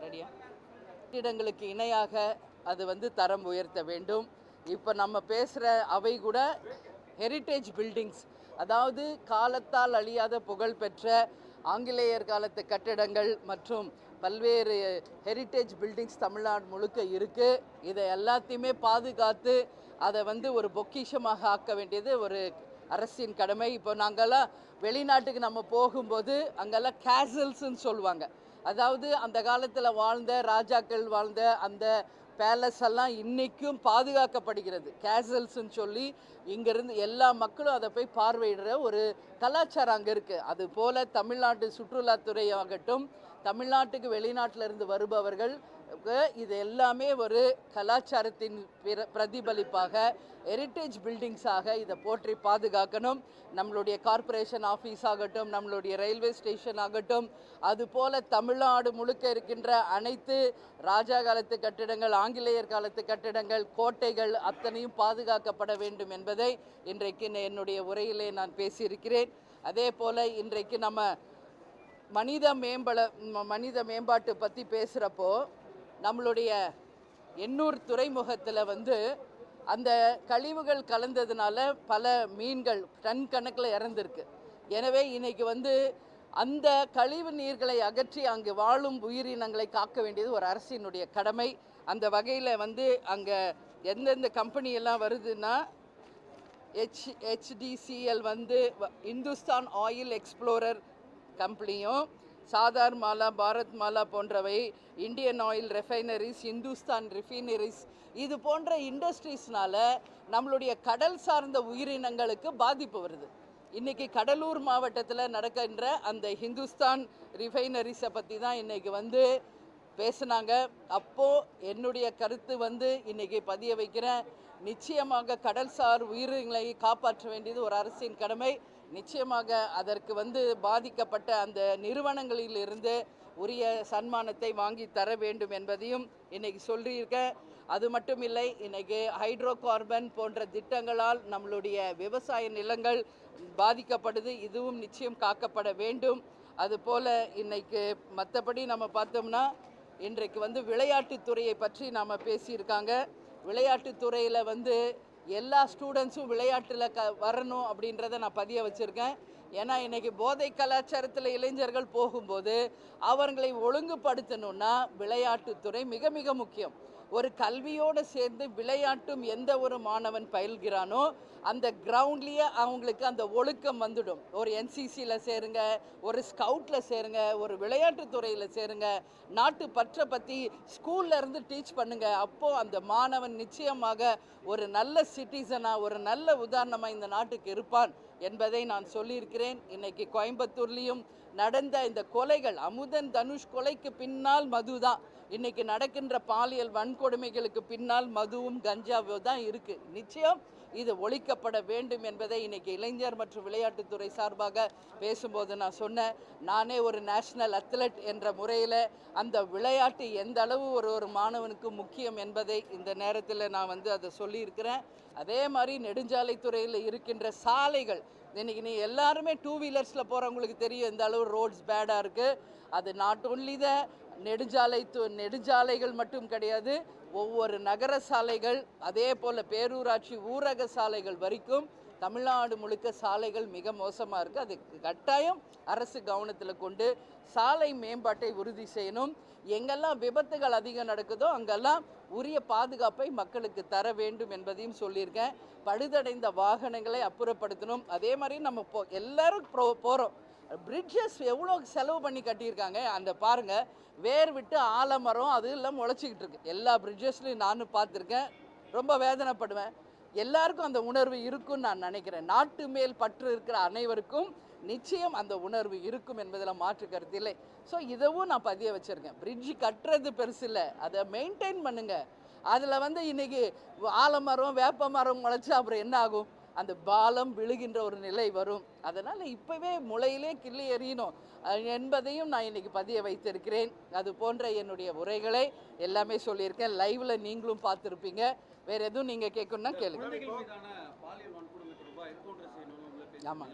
ரெடியா? கட்டிடங்களுக்கு இணையாக அது தரம் உயர்த்த வேண்டும். இப்போ நம்ம பேசுகிற அவை கூட ஹெரிட்டேஜ் பில்டிங்ஸ், அதாவது காலத்தால் அழியாத புகழ்பெற்ற ஆங்கிலேயர் காலத்து கட்டிடங்கள் மற்றும் பல்வேறு ஹெரிட்டேஜ் பில்டிங்ஸ் தமிழ்நாடு முழுக்க இருக்குது. இதை எல்லாத்தையுமே பாதுகாத்து அதை ஒரு பொக்கிஷமாக ஆக்க வேண்டியது ஒரு அரசின் கடமை. இப்போ நாங்கள்லாம் வெளிநாட்டுக்கு நம்ம போகும்போது அங்கெல்லாம் கேசல்ஸ்ன்னு சொல்லுவாங்க. அதாவது அந்த காலத்தில் வாழ்ந்த ராஜாக்கள் வாழ்ந்த அந்த பேலஸ் எல்லாம் இன்றைக்கும் பாதுகாக்கப்படுகிறது. கேசல்ஸ்ன்னு சொல்லி இங்கேருந்து எல்லா மக்களும் அதை போய் பார்வையிடுற ஒரு கலாச்சாரம் அங்கே இருக்குது. அதுபோல் தமிழ்நாட்டு சுற்றுலாத்துறை ஆகட்டும், தமிழ்நாட்டுக்கு வெளிநாட்டிலிருந்து வருபவர்கள் இது எல்லாமே ஒரு கலாச்சாரத்தின் பிரதிபலிப்பாக ஹெரிட்டேஜ் பில்டிங்ஸாக இதை போற்றி பாதுகாக்கணும். நம்மளுடைய கார்ப்பரேஷன் ஆஃபீஸ் ஆகட்டும், நம்மளுடைய ரயில்வே ஸ்டேஷன் ஆகட்டும், அதுபோல் தமிழ்நாடு முழுக்க இருக்கின்ற அனைத்து ராஜா காலத்து கட்டிடங்கள், ஆங்கிலேயர் காலத்து கட்டிடங்கள், கோட்டைகள் அத்தனையும் பாதுகாக்கப்பட வேண்டும் என்பதை இன்றைக்கு என்னுடைய உரையிலே நான் பேசியிருக்கிறேன். அதே போல் இன்றைக்கு நம்ம மனித மேம்பாட்டு பற்றி பேசுகிறப்போ நம்மளுடைய எண்ணூர் துறைமுகத்தில் அந்த கழிவுகள் கலந்ததுனால பல மீன்கள் டன் கணக்கில் இறந்துருக்கு. எனவே இன்றைக்கி அந்த கழிவு நீர்களை அகற்றி அங்கு வாழும் உயிரினங்களை காக்க வேண்டியது ஒரு அரசினுடைய கடமை. அந்த வகையில் அங்கே எந்தெந்த கம்பெனியெல்லாம் வருதுன்னா HDCL இந்துஸ்தான் ஆயில் எக்ஸ்ப்ளோரர் கம்பெனியும், சாதார் மாலா, பாரத் மாலா போன்றவை, இந்தியன் ஆயில் ரெஃபைனரிஸ், இந்துஸ்தான் ரிஃபைனரிஸ், இது போன்ற இண்டஸ்ட்ரீஸ்னால நம்மளுடைய கடல் சார்ந்த உயிரினங்களுக்கு பாதிப்பு வருது. இன்றைக்கி கடலூர் மாவட்டத்தில் நடக்கின்ற அந்த ஹிந்துஸ்தான் ரிஃபைனரிஸை பற்றி தான் இன்றைக்கி பேசுனாங்க. அப்போது என்னுடைய கருத்து இன்றைக்கி பதிய வைக்கிறேன். நிச்சயமாக கடல்சார் உயிரினங்களை காப்பாற்ற வேண்டியது ஒரு அரசின் கடமை. நிச்சயமாக அதற்கு பாதிக்கப்பட்ட அந்த நிறுவனங்களிலிருந்து உரிய சன்மானத்தை வாங்கி தர வேண்டும் என்பதையும் இன்றைக்கி சொல்லியிருக்கேன். அது மட்டும் இல்லை, இன்றைக்கி ஹைட்ரோ கார்பன் போன்ற திட்டங்களால் நம்மளுடைய விவசாய நிலங்கள் பாதிக்கப்படுது. இதுவும் நிச்சயம் காக்கப்பட வேண்டும். அதுபோல் இன்றைக்கு மற்றபடி நம்ம பார்த்தோம்னா இன்றைக்கு விளையாட்டுத்துறையை பற்றி நாம் பேசியிருக்காங்க. விளையாட்டுத்துறையில் எல்லா ஸ்டூடெண்ட்ஸும் விளையாட்டில் வரணும் அப்படின்றத நான் பதிய வச்சுருக்கேன். ஏன்னா இன்றைக்கி போதை கலாச்சாரத்தில் இளைஞர்கள் போகும்போது அவர்களை ஒழுங்குபடுத்தணுன்னா விளையாட்டுத்துறை மிக மிக முக்கியம். ஒரு கல்வியோடு சேர்ந்து விளையாட்டும் எந்த ஒரு மாணவன் பயில்கிறானோ அந்த கிரவுண்ட்லேயே அவங்களுக்கு அந்த ஒழுக்கம் வந்துடும். ஒரு NCCயில் சேருங்க, ஒரு ஸ்கவுட்டில் சேருங்க, ஒரு விளையாட்டுத்துறையில் சேருங்க, நாட்டு பற்றை பற்றி ஸ்கூல்லேருந்து டீச் பண்ணுங்கள். அப்போது அந்த மாணவன் நிச்சயமாக ஒரு நல்ல சிட்டிசனாக, ஒரு நல்ல உதாரணமாக இந்த நாட்டுக்கு இருப்பான் என்பதை நான் சொல்லியிருக்கிறேன். இன்றைக்கி கோயம்புத்தூர்லேயும் நடந்த இந்த கொலைகள், அமுதன் தனுஷ் கொலைக்கு பின்னால் மது தான். இன்றைக்கி நடக்கின்ற பாலியல் வன்கொடுமைகளுக்கு பின்னால் மதுவும் கஞ்சாவும் தான் இருக்குது. நிச்சயம் இது ஒழிக்கப்பட வேண்டும் என்பதை இன்றைக்கி இளைஞர் மற்றும் விளையாட்டுத்துறை சார்பாக பேசும்போது நான் சொன்னேன். நானே ஒரு நேஷ்னல் அத்லெட் என்ற முறையில் அந்த விளையாட்டு எந்த அளவு ஒரு மாணவனுக்கு முக்கியம் என்பதை இந்த நேரத்தில் நான் அதை சொல்லியிருக்கிறேன். அதே மாதிரி நெடுஞ்சாலைத்துறையில் இருக்கின்ற சாலைகள், இன்றைக்கி நீ எல்லாருமே 2 வீலர்ஸில் போகிறவங்களுக்கு தெரியும் எந்த அளவு ரோட்ஸ் பேடாக இருக்குது. அது நாட் ஒன்லி த நெடுஞ்சாலைகள் மட்டும் கிடையாது, ஒவ்வொரு நகர சாலைகள், அதே போல் பேரூராட்சி ஊரக சாலைகள் வரைக்கும் தமிழ்நாடு முழுக்க சாலைகள் மிக மோசமாக இருக்குது. அதுக்கு கட்டாயம் அரசு கவனத்தில் கொண்டு சாலை மேம்பாட்டை உறுதி செய்யணும். எங்கெல்லாம் விபத்துகள் அதிகம் நடக்குதோ அங்கெல்லாம் உரிய பாதுகாப்பை மக்களுக்கு தர வேண்டும் என்பதையும் சொல்லியிருக்கேன். பழுதடைந்த வாகனங்களை அப்புறப்படுத்தணும். அதே மாதிரி நம்ம எல்லாரும் போகிறோம், பிரிட்ஜஸ் எவ்வளோ செலவு பண்ணி கட்டியிருக்காங்க. அந்த பாருங்கள், வேர் விட்டு ஆலமரம் அது எல்லாம் முளைச்சிக்கிட்டு இருக்கு. எல்லா பிரிட்ஜஸ்லையும் நானும் பார்த்துருக்கேன். ரொம்ப வேதனைப்படுவேன். எல்லாருக்கும் அந்த உணர்வு இருக்குன்னு நான் நினைக்கிறேன். நாட்டு மேல் பற்று இருக்கிற அனைவருக்கும் நிச்சயம் அந்த உணர்வு இருக்கும் என்பதில் மாற்று கருத்து இல்லை. ஸோ இதவும் நான் பதிய வச்சுருக்கேன். பிரிட்ஜு கட்டுறது பெருசு இல்லை, அதை மெயின்டைன் பண்ணுங்கள். அதில் இன்றைக்கி ஆலமரம் வேப்ப மரம் முளைச்சி அப்புறம் என்ன ஆகும்? அந்த பாலம் விழுகின்ற ஒரு நிலை வரும். அதனால் இப்போவே முளையிலே கிள்ளி எறியணும் என்பதையும் நான் இன்றைக்கி பதிய வைத்திருக்கிறேன். அது போன்ற என்னுடைய உரைகளை எல்லாமே சொல்லியிருக்கேன். லைவில் நீங்களும் பார்த்துருப்பீங்க. வேற எதுவும் நீங்க கேட்கணும்னா கேளுங்க. ஆமாம்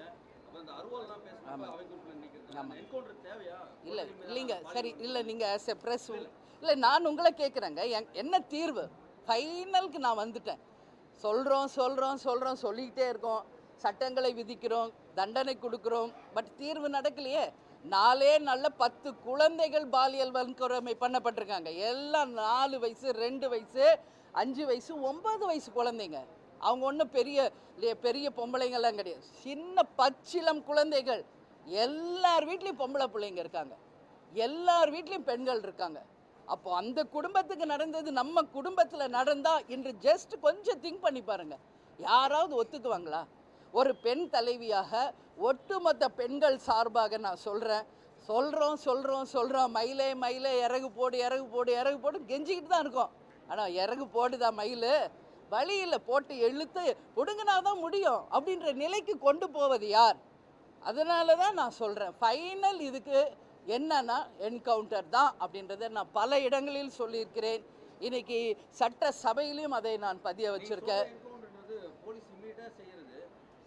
இல்லை இல்லைங்க, சரி இல்லை, நீங்கள் ஆஸ் எ ப்ரெஸ் இல்லை, நான் உங்களை கேட்குறேங்க, என்ன தீர்வு? ஃபைனலுக்கு நான் வந்துட்டேன். சொல்கிறோம் சொல்லிக்கிட்டே இருக்கோம், சட்டங்களை விதிக்கிறோம், தண்டனை கொடுக்குறோம், பட் தீர்வு நடக்கலையே. 4 நாளில் 10 குழந்தைகள் பாலியல் வன்கொடுமை பண்ணப்பட்டிருக்காங்க. எல்லாம் 4 வயசு, 2 வயசு, 5 வயசு, 9 வயசு குழந்தைங்க. அவங்க ஒன்றும் பெரிய பொம்பளைங்கள்லாம் கிடையாது, சின்ன பச்சிளம் குழந்தைகள். எல்லார் வீட்லேயும் பொம்பளை பிள்ளைங்க இருக்காங்க, எல்லார் வீட்லேயும் பெண்கள் இருக்காங்க. அப்போ அந்த குடும்பத்துக்கு நடந்தது நம்ம குடும்பத்தில் நடந்தால் இன்று ஜஸ்ட் கொஞ்சம் திங்க் பண்ணி பாருங்கள், யாராவது ஒத்துக்குவாங்களா? ஒரு பெண் தலைவியாக ஒட்டுமொத்த பெண்கள் சார்பாக நான் சொல்கிறோம், மயிலே இறகு போடு கெஞ்சிக்கிட்டு தான் இருக்கோம். ஆனால் இறகு போடுதா மயில்? வழியில் போட்டு இழுத்து ஒடுங்கினா தான் முடியும் அப்படின்ற நிலைக்கு கொண்டு போவது யார்? அதனால தான் நான் சொல்கிறேன், ஃபைனல் இதுக்கு என்னன்னா என்கவுண்டர் தான் அப்படின்றத நான் பல இடங்களில் சொல்லியிருக்கிறேன். இன்னைக்கு சட்ட சபையிலையும் அதை நான் பதிய வச்சிருக்கேன்.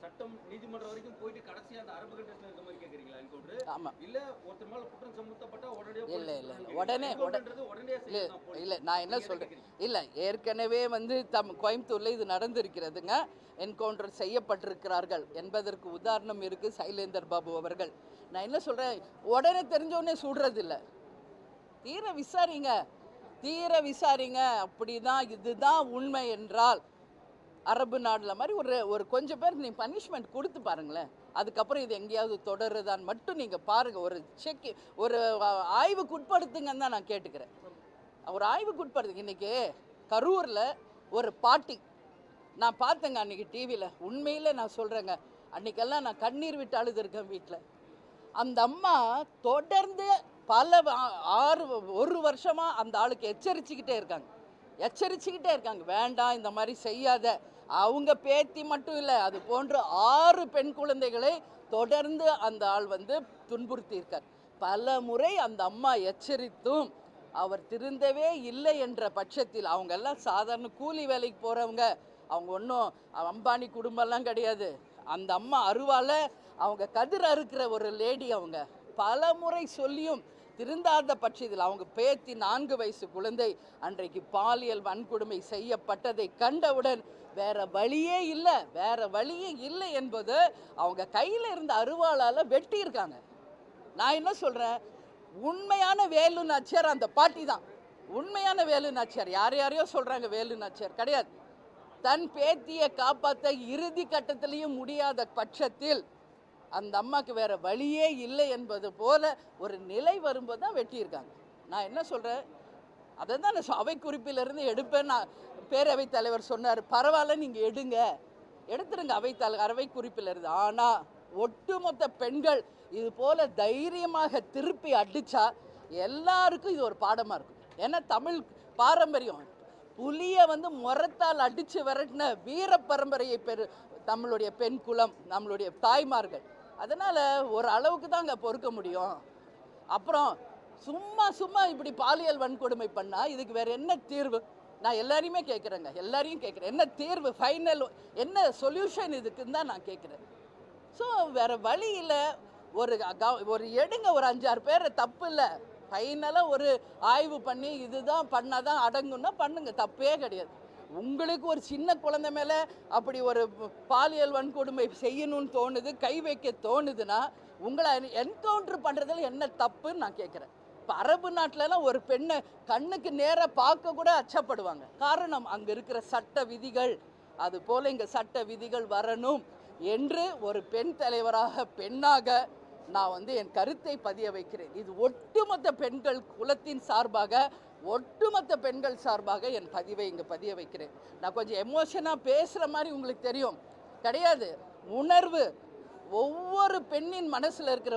சட்டம் நீதிமன்றம் வரைக்கும் போயிட்டு கடைசியா அந்த அரபு கண்டஸ்ட்ல இருக்க மாதிரி கேக்குறீங்களா என்கவுண்டர்? ஆமா. இல்ல ஒருத்தர் மேல குற்றம் சுமத்தப்பட்டா உடனே நான் என்ன சொல்றேன், இல்ல ஏற்கனவே வந்து கோயம்புத்தூர்ல இது நடந்திருக்கிறதுங்க, என்கவுண்டர் செய்யப்பட்டிருக்கிறார்கள் என்பதற்கு உதாரணம் இருக்கு சைலேந்தர் பாபு அவர்கள். நான் என்ன சொல்றேன், உடனே தெரிஞ்ச சுடுறது இல்லை, தீர விசாரிங்க. அப்படிதான் இதுதான் உண்மை என்றால் அரபு நாடுல மாதிரி ஒரு கொஞ்சம் பேர் நீ பனிஷ்மெண்ட் கொடுத்து பாருங்களேன், அதுக்கப்புறம் இது எங்கேயாவது தொடருதான்னு மட்டும் நீங்கள் பாருங்கள். ஒரு ஆய்வுக்கு உட்படுத்துங்கன்னு தான் நான் கேட்டுக்கிறேன், ஒரு ஆய்வுக்கு உட்படுத்துங்க. இன்றைக்கி கரூரில் ஒரு பாட்டி நான் பார்த்தேங்க அன்றைக்கி டிவியில், உண்மையில் நான் சொல்கிறேங்க, அன்றைக்கெல்லாம் நான் கண்ணீர் விட்டு அழுதுருக்கேன் வீட்டில். அந்த அம்மா தொடர்ந்து ஒரு வருஷமாக அந்த ஆளுக்கு எச்சரிச்சுக்கிட்டே இருக்காங்க, வேண்டாம் இந்த மாதிரி செய்யாத. அவங்க பேத்தி மட்டும் இல்லை, அது போன்று 6 பெண் குழந்தைகளை தொடர்ந்து அந்த ஆள் வந்து துன்புறுத்தியிருக்கார். பல முறை அந்த அம்மா எச்சரித்தும் அவர் திருந்தவே இல்லை என்ற பட்சத்தில், அவங்க எல்லாம் சாதாரண கூலி வேலைக்கு போகிறவங்க, அவங்க ஒன்றும் அம்பானி குடும்பம்லாம் கிடையாது. அந்த அம்மா அருவால அவங்க கதிர் அறுக்கிற ஒரு லேடி. அவங்க பல முறை சொல்லியும் திருந்தாத பட்சத்தில் அவங்க பேத்தி 4 வயசு குழந்தை அன்றைக்கு பாலியல் வன்கொடுமை செய்யப்பட்டதை கண்டவுடன் வேற வழியே இல்லை என்பது அவங்க கையில் இருந்த அருவாளால் வெட்டியிருக்காங்க. நான் என்ன சொல்கிறேன், உண்மையான வேலு நாச்சியார் அந்த பாட்டி தான், உண்மையான வேலு நாச்சியார். யாரையோ சொல்கிறாங்க வேலு நாச்சியார் கிடையாது. தன் பேத்தியை காப்பாற்ற இறுதி கட்டத்திலையும் முடியாத பட்சத்தில் அந்த அம்மாவுக்கு வேற வழியே இல்லை என்பது போல ஒரு நிலை வரும்போது தான் வெட்டியிருக்காங்க. நான் என்ன சொல்கிறேன், அதை தான் நான் அவை குறிப்பிலிருந்து எடுப்பேன். நான் பேரவைத் தலைவர் சொன்னார், பரவாயில்ல நீங்கள் எடுத்துருங்க அவை குறிப்பிலிருந்து. ஆனால் ஒட்டுமொத்த பெண்கள் இது போல தைரியமாக திருப்பி அடித்தா எல்லாருக்கும் இது ஒரு பாடமாக இருக்கும். ஏன்னா தமிழ் பாரம்பரியம், புலியை வந்து முரத்தால் அடித்து விரட்டின வீர பரம்பரையை நம்மளுடைய பெண் குலம், நம்மளுடைய தாய்மார்கள். அதனால் ஒரு அளவுக்கு தான் அங்கே பொறுக்க முடியும். அப்புறம் சும்மா இப்படி பாலியல் வன்கொடுமை பண்ணால் இதுக்கு வேறு என்ன தீர்வு? நான் எல்லாரையும் கேட்குறேன், என்ன தீர்வு, ஃபைனல் என்ன சொல்யூஷன் இதுக்குன்னு தான் நான் கேட்குறேன். ஸோ வேறு வழி இல்லை, ஒரு எடுங்க, ஒரு 5-6 பேர் தப்பு இல்லை, ஃபைனலாக ஒரு ஆய்வு பண்ணி இதுதான் பண்ணால் தான் அடங்குன்னா பண்ணுங்க, தப்பே கிடையாது. உங்களுக்கு ஒரு சின்ன குழந்தை மேலே அப்படி ஒரு பாலியல் வன்கொடுமை செய்யணும்னு தோணுது, கை வைக்க தோணுதுன்னா உங்களை என்கவுண்டர் பண்ணுறதுல என்ன தப்புன்னு நான் கேட்குறேன். இப்போ அரபு நாட்டிலலாம் ஒரு பெண்ணை கண்ணுக்கு நேராக பார்க்க கூட அச்சப்படுவாங்க. காரணம் அங்கே இருக்கிற சட்ட விதிகள். அதுபோல் இங்கே சட்ட விதிகள் வரணும் என்று ஒரு பெண் தலைவராக, பெண்ணாக நான் வந்து என் கருத்தை பதிய வைக்கிறேன். இது ஒட்டுமொத்த பெண்கள் குலத்தின் சார்பாக, ஒட்டுமொத்த பெண்கள் சார்பாக என் பதிவை இங்கே பதிய வைக்கிறேன். நான் கொஞ்சம் எமோஷனாக பேசுகிற மாதிரி உங்களுக்கு தெரியும், கிடையாது. உணர்வு, ஒவ்வொரு பெண்ணின் மனசில் இருக்கிற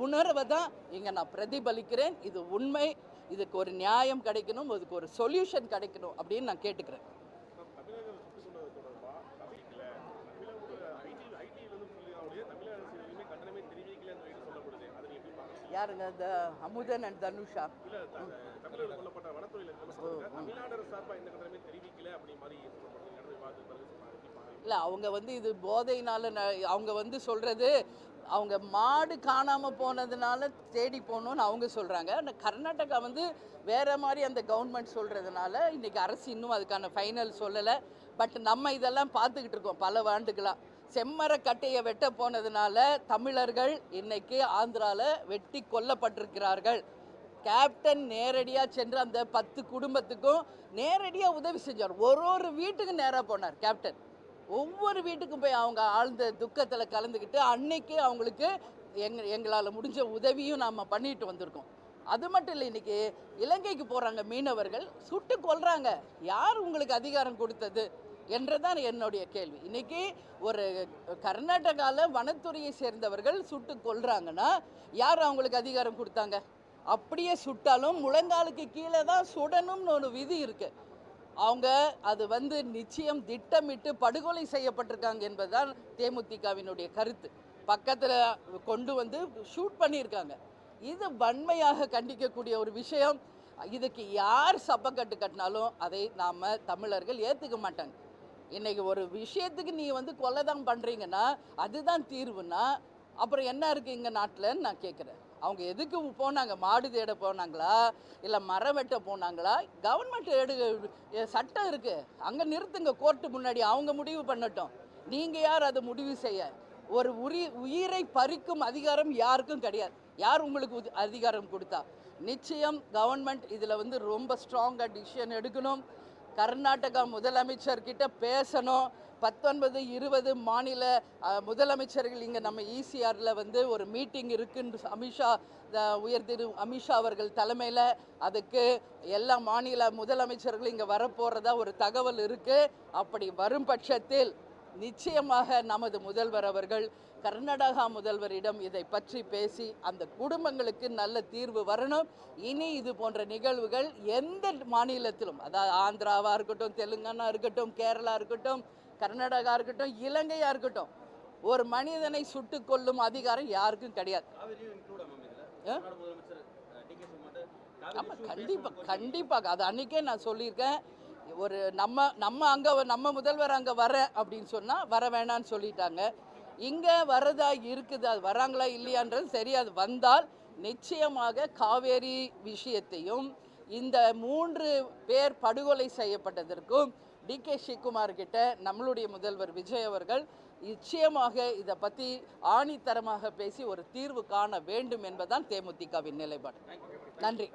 உணர்வை தான் இங்கே நான் பிரதிபலிக்கிறேன். இது உண்மை, இதுக்கு ஒரு நியாயம் கிடைக்கணும், இதுக்கு ஒரு சொல்யூஷன் கிடைக்கணும் அப்படின்னு நான் கேட்டுக்கிறேன். யாருங்க இந்த அமுதன் அண்ட் தனுஷா இல்லை அவங்க வந்து இது போதையினால அவங்க வந்து சொல்கிறது அவங்க மாடு காணாமல் போனதுனால தேடி போகணுன்னு அவங்க சொல்கிறாங்க. ஆனால் கர்நாடகா வந்து வேறு மாதிரி அந்த கவர்மெண்ட் சொல்கிறதுனால இன்றைக்கி அரசு இன்னும் அதுக்கான ஃபைனல் சொல்லலை. பட் நம்ம இதெல்லாம் பார்த்துக்கிட்டு இருக்கோம் பல ஆண்டுகளாக. செம்மரக்கட்டையை வெட்ட போனதுனால தமிழர்கள் இன்னைக்கு ஆந்திராவில் வெட்டி கொல்லப்பட்டிருக்கிறார்கள். கேப்டன் நேரடியாக சென்று அந்த 10 குடும்பத்துக்கும் நேரடியாக உதவி செஞ்சார். ஒரு வீட்டுக்கு நேராக போனார் கேப்டன். ஒவ்வொரு வீட்டுக்கும் போய் அவங்க ஆழ்ந்த துக்கத்தில் கலந்துக்கிட்டு அன்னைக்கு அவங்களுக்கு எங்களால் முடிஞ்ச உதவியும் நாம் பண்ணிட்டு வந்திருக்கோம். அது மட்டும் இல்லை, இன்றைக்கி இலங்கைக்கு போகிறாங்க மீனவர்கள், சுட்டு கொல்றாங்க. யார் உங்களுக்கு அதிகாரம் கொடுத்தது என்றுதான் என்னுடைய கேள்வி. இன்றைக்கி ஒரு கர்நாடகாவில் வனத்துறையை சேர்ந்தவர்கள் சுட்டு கொல்றாங்கன்னா யார் அவங்களுக்கு அதிகாரம் கொடுத்தாங்க? அப்படியே சுட்டாலும் முழங்காலுக்கு கீழே தான் சுடணும்னு ஒரு விதி இருக்குது. அவங்க அது வந்து நிச்சயம் திட்டமிட்டு படுகொலை செய்யப்பட்டிருக்காங்க என்பதுதான் தேமுதிகவினுடைய கருத்து. பக்கத்தில் கொண்டு வந்து ஷூட் பண்ணியிருக்காங்க. இது வன்மையாக கண்டிக்கக்கூடிய ஒரு விஷயம். இதுக்கு யார் சப்பக்கட்டு கட்டினாலும் அதை நாம் தமிழர்கள் ஏற்றுக்க மாட்டாங்க. இன்றைக்கி ஒரு விஷயத்துக்கு நீ வந்து கொலை தான் பண்ணுறீங்கன்னா அதுதான் தீர்வுன்னா அப்புறம் என்ன இருக்குது இங்கே நாட்டில்ன்னு நான் கேட்குறேன். அவங்க எதுக்கு போனாங்க? மாடு தேட போனாங்களா, இல்லை மரம் வெட்ட போனாங்களா? கவர்மெண்ட் சட்டம் இருக்குது, அங்கே நிறுத்துங்க, கோர்ட்டு முன்னாடி அவங்க முடிவு பண்ணட்டும். நீங்கள் யார் அதை முடிவு செய்ய? ஒரு உயிரை பறிக்கும் அதிகாரம் யாருக்கும் கிடையாது. யார் உங்களுக்கு அதிகாரம் கொடுத்தா? நிச்சயம் கவர்மெண்ட் இதில் வந்து ரொம்ப ஸ்ட்ராங்காக டிசிஷன் எடுக்கணும். கர்நாடகா முதலமைச்சர்கிட்ட பேசணும். 19-20 மாநில முதலமைச்சர்கள் இங்கே நம்ம ஈசிஆரில் வந்து ஒரு மீட்டிங் இருக்குன்னு அமித்ஷா உயர்திரு அமித்ஷா அவர்கள் தலைமையில் அதுக்கு எல்லா மாநில முதலமைச்சர்களும் இங்கே வரப்போகிறதா ஒரு தகவல் இருக்குது. அப்படி வரும் பட்சத்தில் நிச்சயமாக நமது முதல்வர் அவர்கள் கர்நாடகா முதல்வரிடம் இதை பற்றி பேசி அந்த குடும்பங்களுக்கு நல்ல தீர்வு வரணும். இனி இது போன்ற நிகழ்வுகள் எந்த மாநிலத்திலும், அதாவது ஆந்திராவாக இருக்கட்டும், தெலுங்கானா இருக்கட்டும், கேரளா இருக்கட்டும், கர்நாடகா இருக்கட்டும், இலங்கையாக இருக்கட்டும், ஒரு மனிதனை சுட்டு கொல்லும் அதிகாரம் யாருக்கும் கிடையாது. ஆமாம், கண்டிப்பாக அது அன்றைக்கே நான் சொல்லியிருக்கேன். ஒரு நம்ம முதல்வர் அங்கே வர அப்படின்னு சொன்னால் வர வேணான்னு சொல்லிட்டாங்க. இங்கே வரதா இருக்குது, அது வராங்களா இல்லையான்றது சரி. அது வந்தால் நிச்சயமாக காவேரி விஷயத்தையும் இந்த 3 பேர் படுகொலை செய்யப்பட்டதற்கும் DK சிவகுமார் கிட்ட நம்மளுடைய முதல்வர் விஜய் அவர்கள் நிச்சயமாக இதை பற்றி ஆணித்தரமாக பேசி ஒரு தீர்வு காண வேண்டும் என்பதுதான் தேமுதிகவின் நிலைப்பாடு. நன்றி.